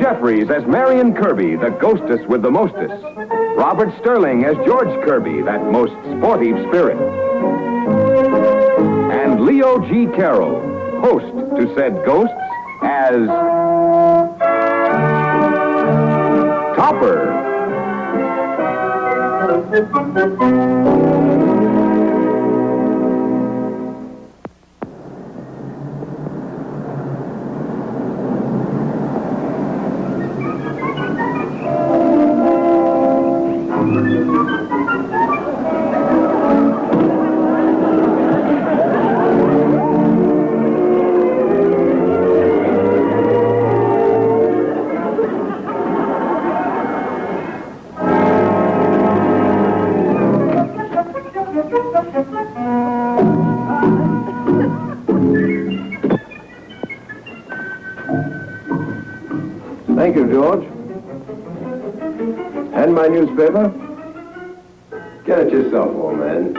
Jeffries as Marion Kirby, the ghostess with the mostest. Robert Sterling as George Kirby, that most sportive spirit. And Leo G. Carroll, host to said ghosts, as Topper. Thank you, George. And my newspaper? Get it yourself, old man.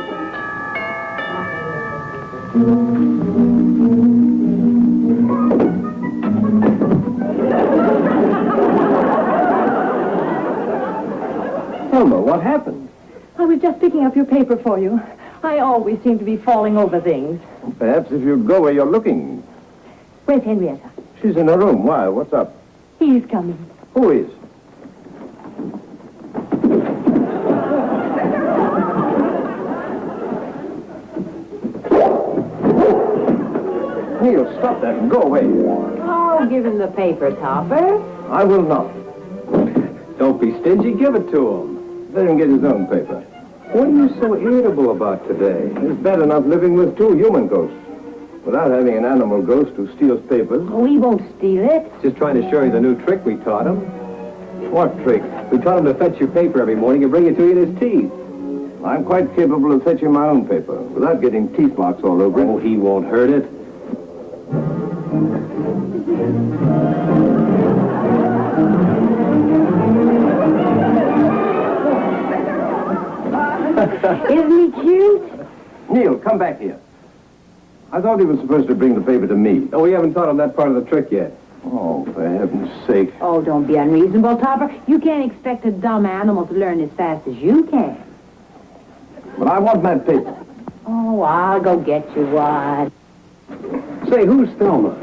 Thelma, what happened? I was just picking up your paper for you. I always seem to be falling over things. Perhaps if you'd go where you're looking. Where's Henrietta? She's in her room. Why? What's up? He's coming. Who is? Neil, stop that and go away. Oh, give him the paper, Topper. I will not. Don't be stingy. Give it to him. Let him get his own paper. What are you so irritable about today? It's bad enough living with two human ghosts. Without having an animal ghost who steals papers. Oh, he won't steal it. Just trying to show you the new trick we taught him. What trick? We taught him to fetch your paper every morning and bring it to you in his teeth. I'm quite capable of fetching my own paper without getting teeth marks all over it. Oh, he won't hurt it. Isn't he cute? Neil, come back here. I thought he was supposed to bring the paper to me. Oh, we haven't taught him that part of the trick yet. Oh, for heaven's sake. Oh, don't be unreasonable, Topper. You can't expect a dumb animal to learn as fast as you can. But I want my paper. Oh, I'll go get you one. Say, who's Thelma?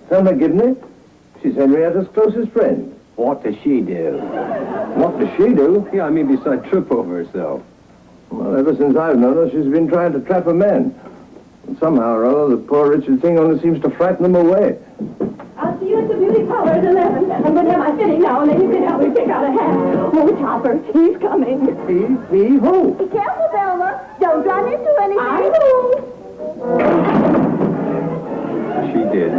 Thelma Gibney? She's Henrietta's closest friend. What does she do? What does she do? Yeah, I mean besides trip over herself. Well, ever since I've known her, she's been trying to trap a man. And somehow or other, the poor Richard thing only seems to frighten them away. I'll see you at the beauty parlor at 11. I'm going to have my fitting now, and then you can help me pick out a hat. Oh, Topper, he's coming. Me? Who? Be careful, Velma. Don't run into anything. I know. She did.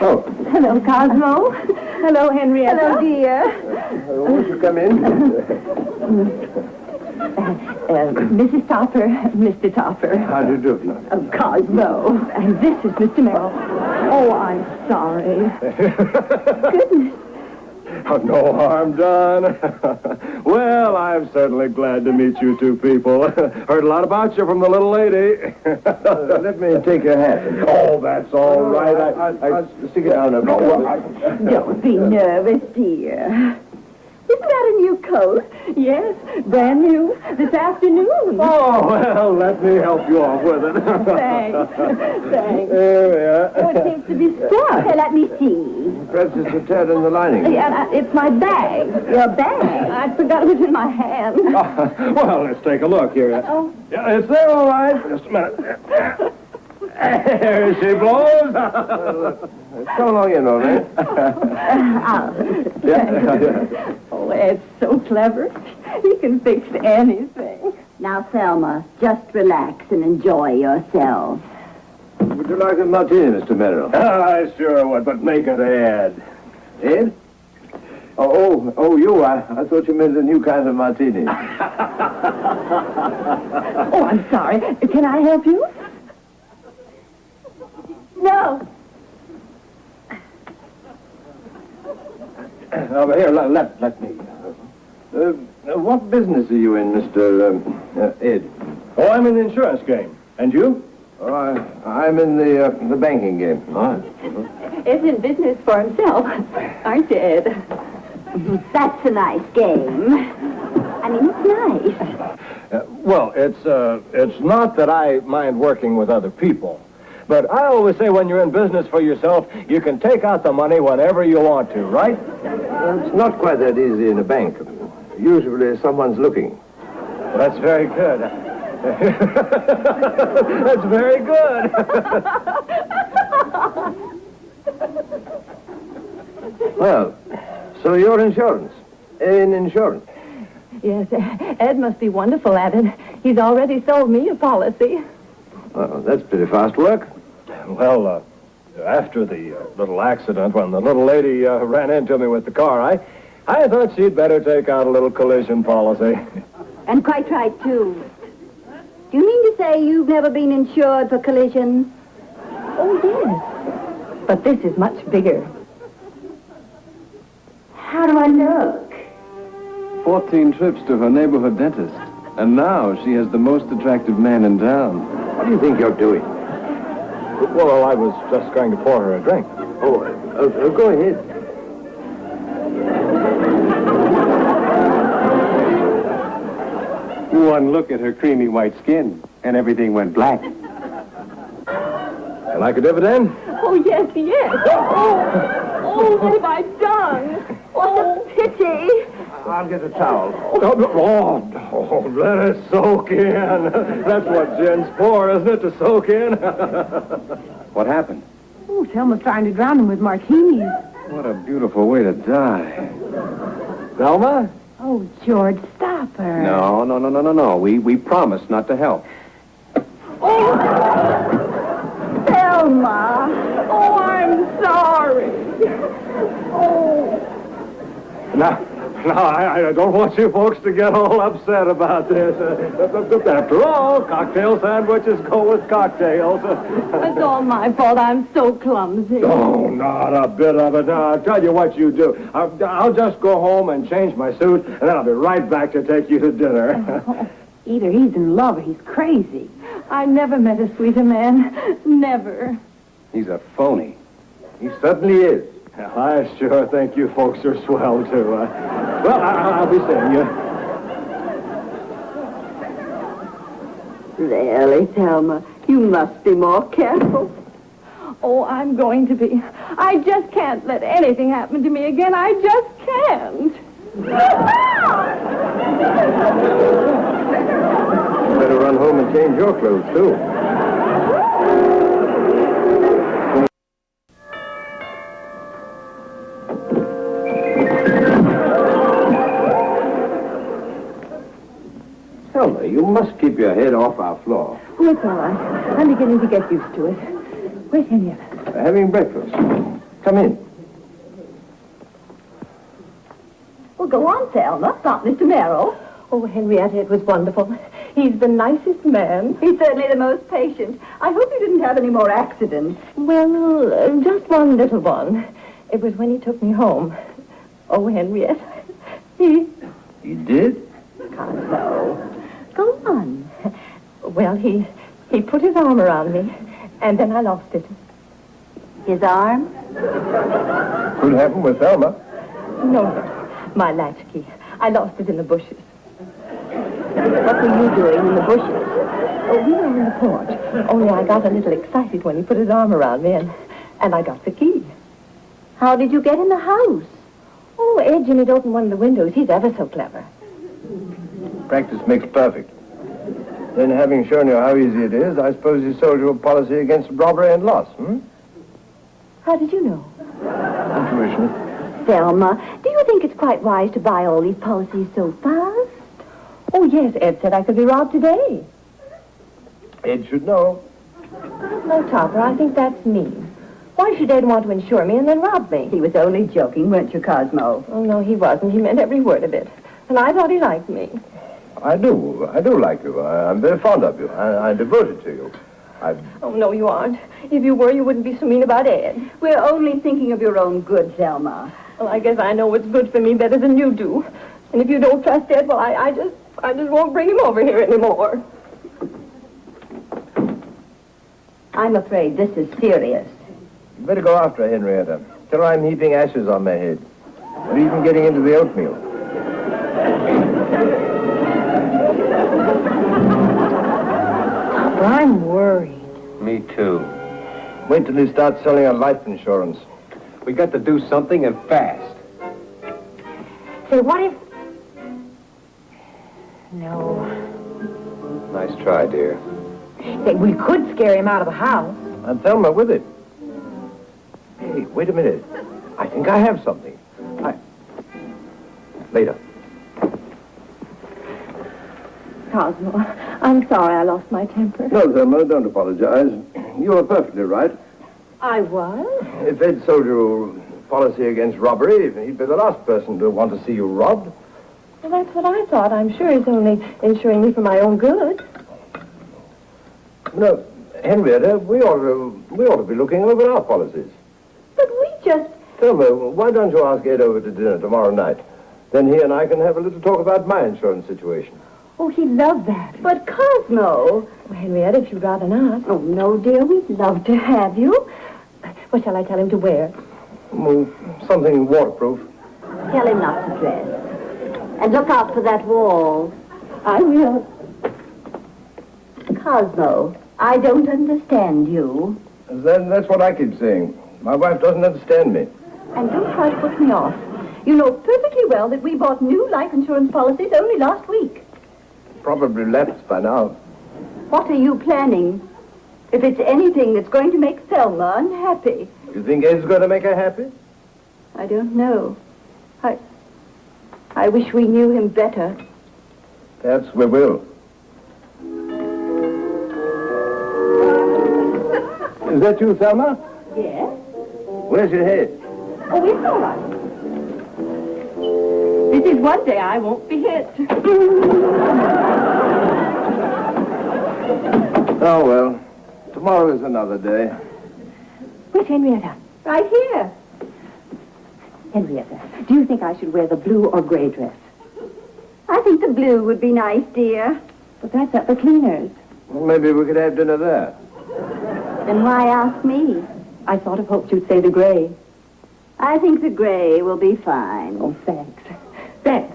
Oh, Hello, Cosmo. Hello, Henrietta. Hello, dear. won't you come in? Mrs. Topper, Mr. Topper. How do you do? Oh, Cosmo. And this is Mr. Merrill. Oh, I'm sorry. Goodness. Oh, no harm done. Well, I'm certainly glad to meet you two people. Heard a lot about you from the little lady. Let me take your hat. Oh, that's all right. I stick it down a bit. Don't be nervous, dear. Isn't that a new coat? Yes, brand new, this afternoon. Oh, well, let me help you off with it. Thanks. Thanks. There we are. Oh, it seems to be stuck. Okay, let me see. Perhaps it's a tear in the lining. It's my bag. Your bag. I forgot it was in my hand. Well, let's take a look here. Oh. Yeah, it's there, all right. Just a minute. There she blows. Come along in, old man. Oh, Ed's so clever. He can fix anything. Now, Thelma, just relax and enjoy yourself. Would you like a martini, Mr. Merrill? I sure would, but make it Ed. Ed? Oh, you. I thought you meant a new kind of martini. Oh, I'm sorry. Can I help you? No. Over here, let me. What business are you in, Mr. Ed? Oh, I'm in the insurance game. And you? I'm in the banking game. Ed's in business for himself. Aren't you, Ed? That's a nice game. I mean, it's nice. Well, it's not that I mind working with other people. But I always say when you're in business for yourself, you can take out the money whenever you want to, right? It's not quite that easy in a bank. Usually someone's looking. Well, that's very good. That's very good. Well, so you're insurance. In insurance. Yes, Ed must be wonderful at it. He's already sold me a policy. Well, that's pretty fast work. Well, after the little accident, when the little lady ran into me with the car, I thought she'd better take out a little collision policy. And quite right, too. Do you mean to say you've never been insured for collision? Oh, yes. But this is much bigger. How do I look? 14 trips to her neighborhood dentist. And now she has the most attractive man in town. What do you think you're doing? Well, I was just going to pour her a drink. Oh, go ahead. One look at her creamy white skin, and everything went black. You like a dividend? Oh, yes, yes. Oh, what have I done? What a pity. I'll get a towel. Oh, let it soak in. That's what gin's for, isn't it, to soak in? What happened? Oh, Selma's trying to drown him with martinis. What a beautiful way to die. Velma? Oh, George, stop her. No. We promised not to help. Thelma. Oh, I'm sorry. Now, I don't want you folks to get all upset about this. After all, cocktail sandwiches go with cocktails. It's all my fault. I'm so clumsy. Oh, not a bit of it. Now, I'll tell you what you do. I'll just go home and change my suit, and then I'll be right back to take you to dinner. Either he's in love or he's crazy. I never met a sweeter man. Never. He's a phony. He certainly is. I sure think you folks are swell, too. Well, I'll be seeing you. Really, Thelma, you must be more careful. Oh, I'm going to be. I just can't let anything happen to me again. I just can't. You better run home and change your clothes, too. Thelma, you must keep your head off our floor. Oh, it's all right. I'm beginning to get used to it. Where's Henrietta? Having breakfast. Come in. Well, go on, Thelma. Not Mr. Merrill. Oh, Henrietta, it was wonderful. He's the nicest man. He's certainly the most patient. I hope you didn't have any more accidents. Well, just one little one. It was when he took me home. Oh, Henrietta, He did? no. Go on. Well, he put his arm around me, and then I lost it. His arm? Could happen with Thelma. No, my latchkey. I lost it in the bushes. What were you doing in the bushes? Oh, we were on the porch. Only I got a little excited when he put his arm around me, and I got the key. How did you get in the house? Oh, Ed Jimmy'd opened one of the windows. He's ever so clever. Practice makes perfect. Then, having shown you how easy it is, I suppose he sold you a policy against robbery and loss, How did you know? Intuition. Thelma, do you think it's quite wise to buy all these policies so fast? Oh, yes, Ed said I could be robbed today. Ed should know. No, Topper, I think that's mean. Why should Ed want to insure me and then rob me? He was only joking, weren't you, Cosmo? Oh, no, he wasn't. He meant every word of it. And I thought he liked me. I do like you. I'm very fond of you. I'm devoted to you. Oh, no, you aren't. If you were, you wouldn't be so mean about Ed. We're only thinking of your own good, Thelma. Well, I guess I know what's good for me better than you do. And if you don't trust Ed, well, I just won't bring him over here anymore. I'm afraid this is serious. You better go after her, Henrietta. Tell her I'm heaping ashes on my head. Or even getting into the oatmeal. Papa, I'm worried. Me too. Wait till you start selling our life insurance. We got to do something and fast. Say, what if... No. Nice try, dear. Say, we could scare him out of the house. And Thelma with it. Hey, wait a minute. I think I have something. Later. Cosmo, I'm sorry I lost my temper. No, Thelma, don't apologize. You were perfectly right. I was? If Ed sold you a policy against robbery, he'd be the last person to want to see you robbed. Well, that's what I thought. I'm sure he's only insuring me for my own good. No, Henrietta, we ought to be looking over our policies. But we just... Thelma, why don't you ask Ed over to dinner tomorrow night? Then he and I can have a little talk about my insurance situation. Oh, he'd love that. But Cosmo... Well, Henrietta, if you'd rather not. Oh, no, dear, we'd love to have you. What shall I tell him to wear? Well, something waterproof. Tell him not to dress. And look out for that wall. I will. Cosmo, I don't understand you. That's what I keep saying. My wife doesn't understand me. And don't try to put me off. You know perfectly well that we bought new life insurance policies only last week. Probably lapsed by now. What are you planning? If it's anything that's going to make Thelma unhappy. You think Ed's going to make her happy? I don't know. I wish we knew him better. Perhaps we will. Is that you, Thelma? Yes? Where's your head? Oh, it's all right. This is one day I won't be hit. Oh, well. Tomorrow is another day. Where's Henrietta? Right here. Henrietta, do you think I should wear the blue or gray dress? I think the blue would be nice, dear. But that's at the cleaners. Well, maybe we could have dinner there. Then why ask me? I sort of hoped you'd say the gray. I think the gray will be fine. Oh, thanks. Thanks.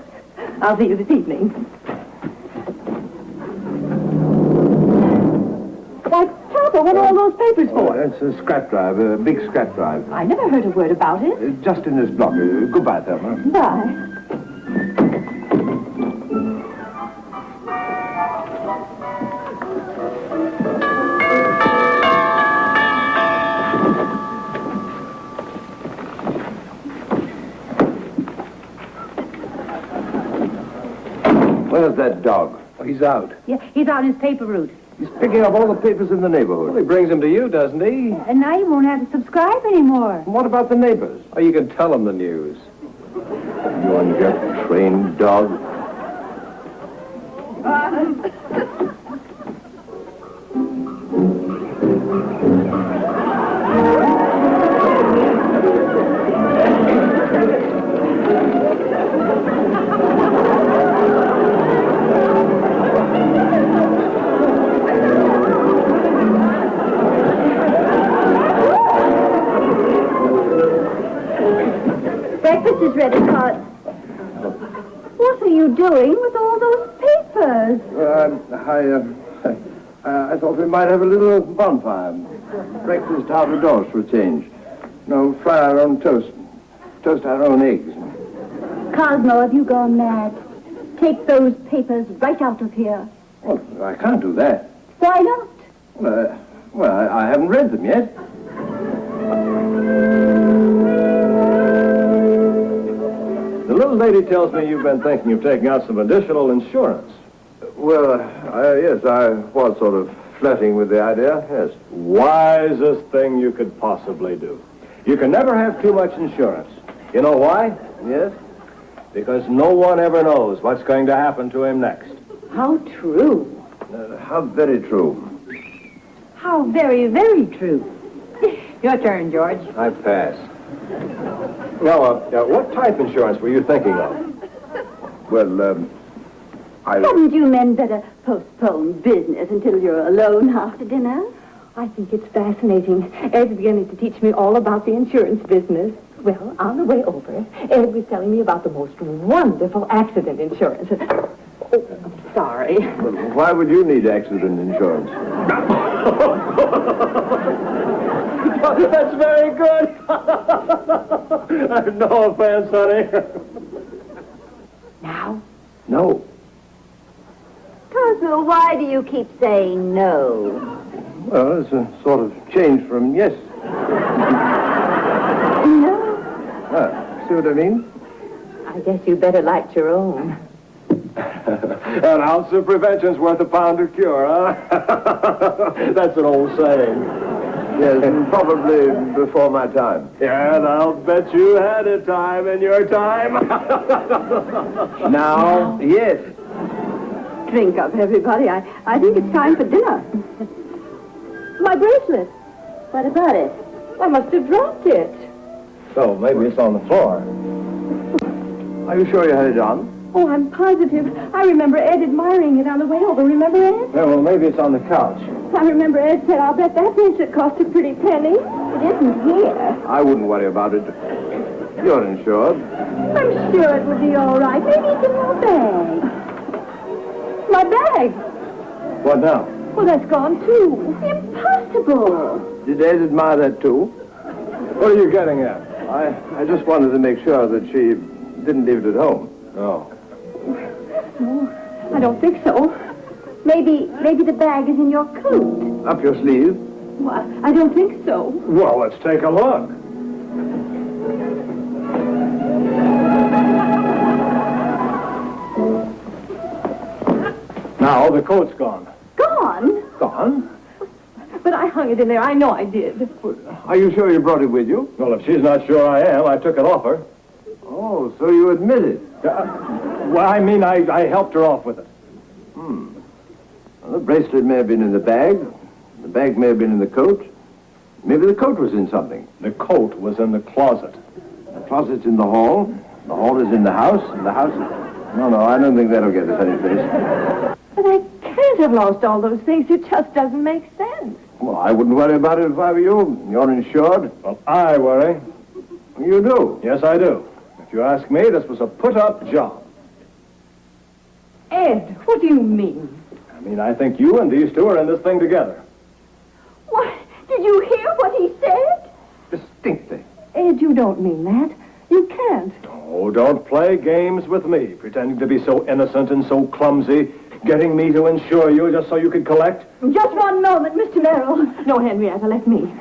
I'll see you this evening. Why, Papa, what are all those papers for? That's a scrap drive, a big scrap drive. I never heard a word about it. Just in this block. Goodbye, Thelma. Bye. Where's that dog? Oh, he's out. Yeah, he's on his paper route. He's picking up all the papers in the neighborhood. Well, he brings them to you, doesn't he? And now you won't have to subscribe anymore. What about the neighbors? Oh, you can tell them the news. You and your trained dog. Breakfast is ready, Todd. What are you doing with all those papers? I thought we might have a little bonfire. Breakfast out of doors for a change. No, fry our own toast. Toast our own eggs. Cosmo, have you gone mad? Take those papers right out of here. Well, I can't do that. Why not? Well, I haven't read them yet. The little lady tells me you've been thinking of taking out some additional insurance. Well, yes, I was sort of flirting with the idea, yes. Wisest thing you could possibly do. You can never have too much insurance. You know why? Yes? Because no one ever knows what's going to happen to him next. How true. How very true. How very, very true. Your turn, George. I pass. Now, what type insurance were you thinking of? Well, Hadn't you men better postpone business until you're alone after dinner? I think it's fascinating. Ed's beginning to teach me all about the insurance business. Well, on the way over, Ed was telling me about the most wonderful accident insurance. Oh, I'm sorry. Well, why would you need accident insurance? That's very good. No offense, honey. Now? No. Cosmo, why do you keep saying no? Well, it's a sort of change from yes. No? See what I mean? I guess you better light your own. An ounce of prevention's worth a pound of cure, huh? That's an old saying. Yes, probably before my time. Yeah, and I'll bet you had a time in your time. Now, yes. Drink up, everybody. I think it's time for dinner. My bracelet. What about it? I must have dropped it. So maybe it's on the floor. Are you sure you had it on? Oh, I'm positive. I remember Ed admiring it on the way over. Remember, Ed? Yeah, well, maybe it's on the couch. I remember Ed said, I'll bet that bracelet cost a pretty penny. It isn't here. I wouldn't worry about it. You're insured. I'm sure it would be all right. Maybe it's in your bag. My bag? What now? Well, that's gone, too. Impossible. Did Ed admire that, too? What are you getting at? I just wanted to make sure that she didn't leave it at home. Oh. No, I don't think so. Maybe the bag is in your coat. Up your sleeve? Well, I don't think so. Well, let's take a look. Now, the coat's gone. Gone? Gone? But I hung it in there. I know I did. Are you sure you brought it with you? Well, if she's not sure I am, I took it off her. Oh, so you admit it. Well, I mean, I helped her off with it. Well, the bracelet may have been in the bag. The bag may have been in the coat. Maybe the coat was in something. The coat was in the closet. The closet's in the hall. The hall is in the house. And the house is... No, I don't think that'll get us any place. But I can't have lost all those things. It just doesn't make sense. Well, I wouldn't worry about it if I were you. You're insured. Well, I worry. You do. Yes, I do. If you ask me, this was a put-up job. Ed, what do you mean? I mean, I think you and these two are in this thing together. What? Did you hear what he said? Distinctly. Ed, you don't mean that. You can't. Oh, don't play games with me, pretending to be so innocent and so clumsy, getting me to insure you just so you could collect. Just one moment, Mr. Merrill. No, Henrietta, let me.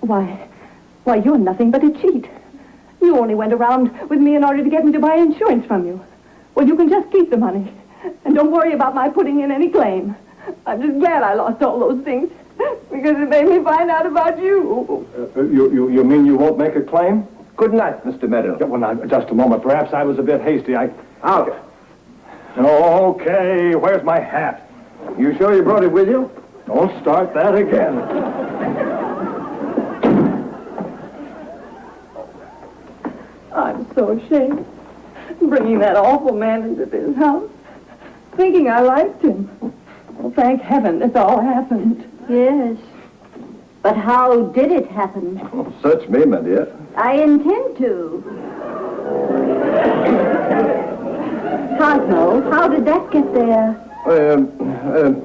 Why, you're nothing but a cheat. You only went around with me in order to get me to buy insurance from you. Well, you can just keep the money. And don't worry about my putting in any claim. I'm just glad I lost all those things. Because it made me find out about you. You mean you won't make a claim? Good night, Mr. Meadow. Yeah, well, now, just a moment. Perhaps I was a bit hasty. Out. Okay, where's my hat? You sure you brought it with you? Don't start that again. I'm so ashamed. Bringing that awful man into this house. Thinking I liked him. Well, thank heaven this all happened. Yes. But how did it happen? Oh, search me, my dear. I intend to. Cosmo, how did that get there?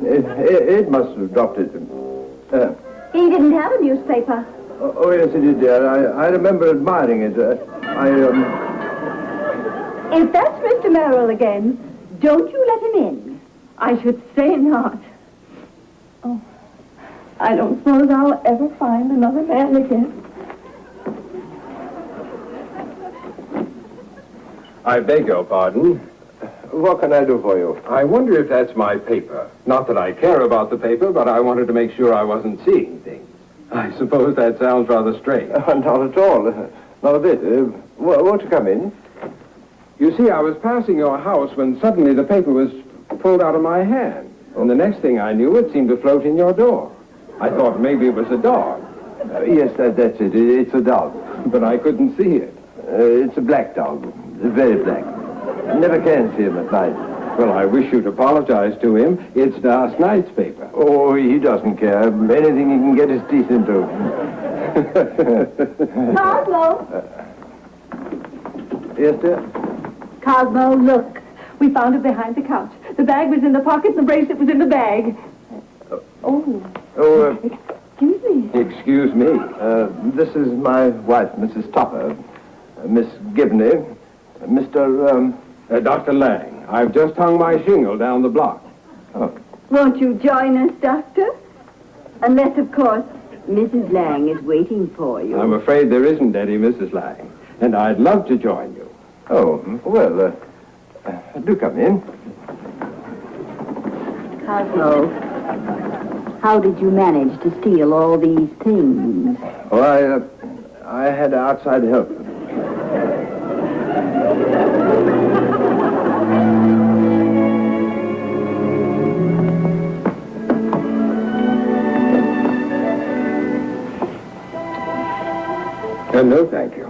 It must have dropped it. He didn't have a newspaper. Oh, yes, it did, dear. I remember admiring it. If that's Mr. Merrill again, don't you let him in. I should say not. Oh, I don't suppose I'll ever find another man again. I beg your pardon. What can I do for you? I wonder if that's my paper. Not that I care about the paper, but I wanted to make sure I wasn't seeing things. I suppose that sounds rather strange. Not at all. Not a bit. Won't you come in? You see, I was passing your house when suddenly the paper was pulled out of my hand. And the next thing I knew, it seemed to float in your door. I thought maybe it was a dog. Yes, that's it. It's a dog. But I couldn't see it. It's a black dog. Very black. Never can see him at night. Well, I wish you'd apologize to him. It's last night's paper. Oh, he doesn't care. Anything he can get his teeth into. Cosmo! Yes, dear? Cosmo, look. We found it behind the couch. The bag was in the pocket and the bracelet was in the bag. Oh. Oh, Excuse me. Excuse me. this is my wife, Mrs. Topper. Miss Gibney. Mr., Dr. Lang, I've just hung my shingle down the block. Won't you join us, Doctor? Unless, of course, Mrs. Lang is waiting for you. I'm afraid there isn't any Mrs. Lang, and I'd love to join you. Oh, well, do come in. Cosmo, how did you manage to steal all these things? Oh, I had outside help. No, thank you.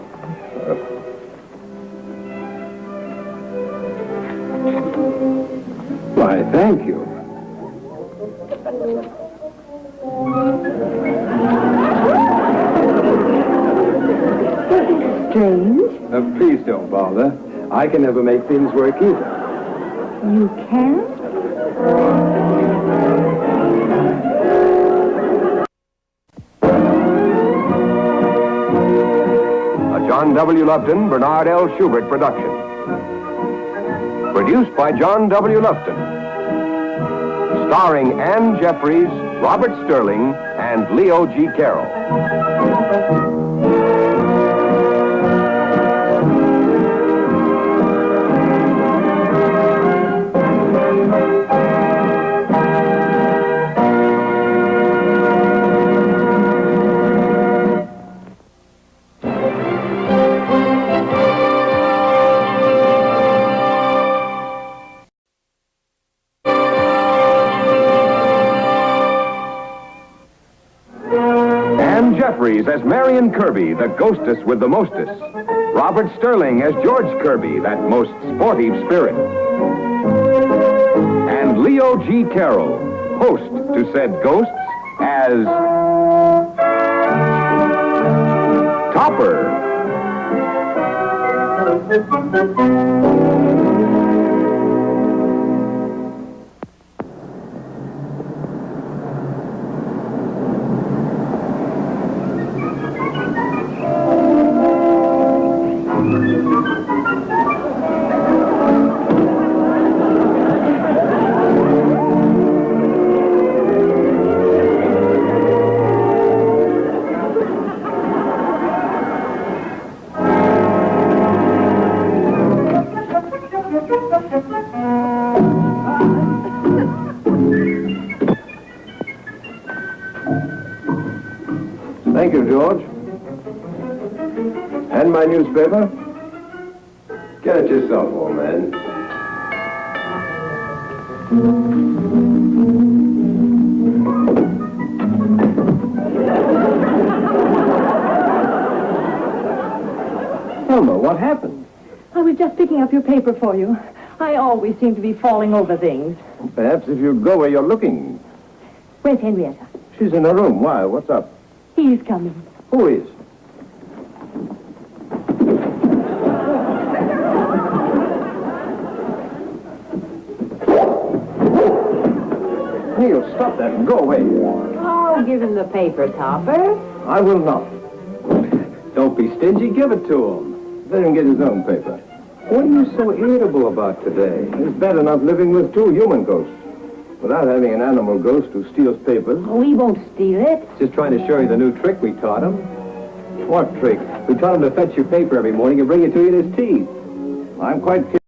Why, thank you. Strange. Please don't bother. I can never make things work either. You can't? A John W. Lufton, Bernard L. Schubert production. Produced by John W. Lufton. Starring Ann Jeffries, Robert Sterling, and Leo G. Carroll. Ann Jeffries as Marion Kirby, the ghostess with the mostess. Robert Sterling as George Kirby, that most sportive spirit. And Leo G. Carroll, host to said ghosts, as Topper. Thank you, George. And my newspaper? Get it yourself, old man. Thelma, what happened? I was just picking up your paper for you. I always seem to be falling over things. Perhaps if you'd go where you're looking. Where's Henrietta? She's in her room. Why? What's up? He's coming. Who is? Neil, stop that and go away. Oh, give him the paper, Topper. I will not. Don't be stingy. Give it to him. Let him get his own paper. What are you so irritable about today? It's bad enough living with two human ghosts without having an animal ghost who steals papers. We won't steal it. Just trying to show you the new trick we taught him. What trick? We taught him to fetch your paper every morning and bring it to you in his teeth. I'm quite